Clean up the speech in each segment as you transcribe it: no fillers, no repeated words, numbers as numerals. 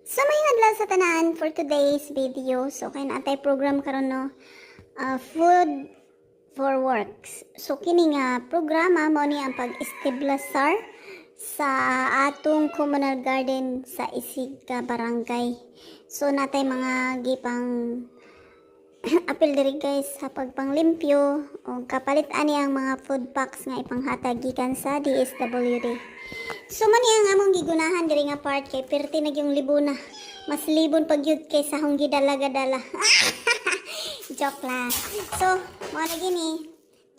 So may adlaw sa tanan for today's video. So kay naatay program karon no, food for works. So kini nga programa mao ni ang pag-establisar sa atong communal garden sa Isigka Barangay. So natay mga gipang apil diri guys sa pagpanglimpyo o kapalit ani ang mga food packs nga ipanghatag gikan sa DSWD. So man ang among gigunahan diri nga part kay perti na yung libuna. Mas libon pag yun kay sa hong gidala-gadala. Joke lang. So, mga na gini,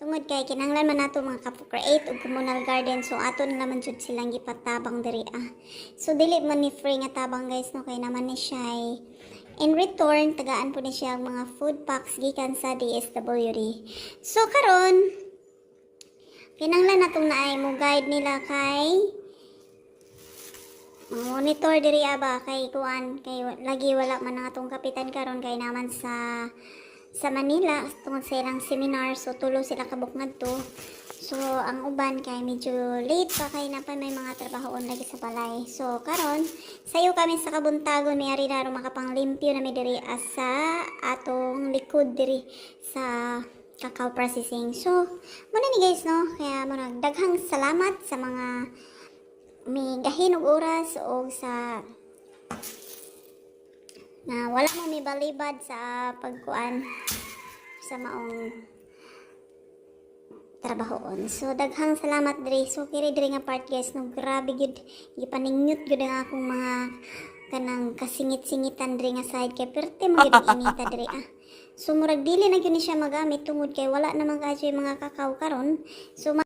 tungod kay kinahanglan man nato mga kapo-create og communal garden. So, aton naman jud silang gipatabang diri So, dili man ni free nga tabang guys no kay naman ni siya in return tagaan po ni siya ang mga food packs gikan sa DSWD. So, karon kinahanglan natong naay mo guide nila kay monitor diri aba kay kuan kay lagi wala man ang atong kapitan karon kay naman sa Manila tungod sa ilang seminar. So tulo sila kabuk ngadto. So ang uban kay medyo late pa kay na pa may mga trabahoon lagi sa balay. So karon sayo kami sa kabuntagon may ari na makapanglimpyo na mi diri sa atong likod diri sa cacao processing. So muna ni guys no kaya mo nagdaghang salamat sa mga may gahin og oras o sa na wala mo may balibad sa pagkuan sa maong trabahoon. So daghang salamat diri. So kiri diri nga part guys no grabe gyud gipaningyot gyud ang akong mga kanang kasingit-singitan diri nga side kay perte mo gyud inita diri So murag dili na gyud ni siya magamit tungod kay wala naman kasi mga kakao karon. So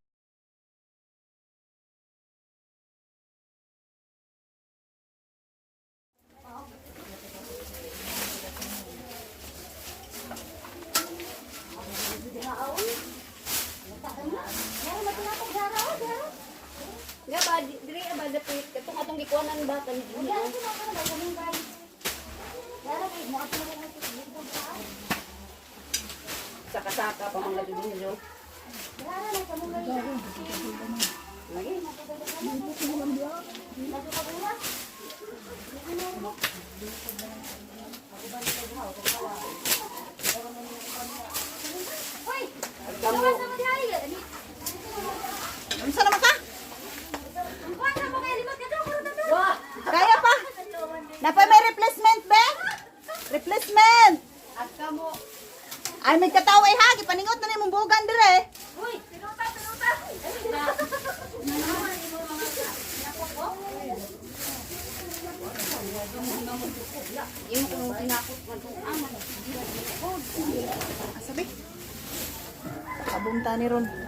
Nga ba, diri ba dapit katong atong gikuanan ba kan dili. Saka-saka pa mga dudunyo. Lagi. Kamu. Unsa naman ka? Kaya pa? Napay may replacement, be? Replacement! At kamu. Ay, may kataway ha. Gipaningot na ni mong bugan dire. Uy, pinuta. Yung tinakot man tong aman. Asabi? Kabunta ni Ron.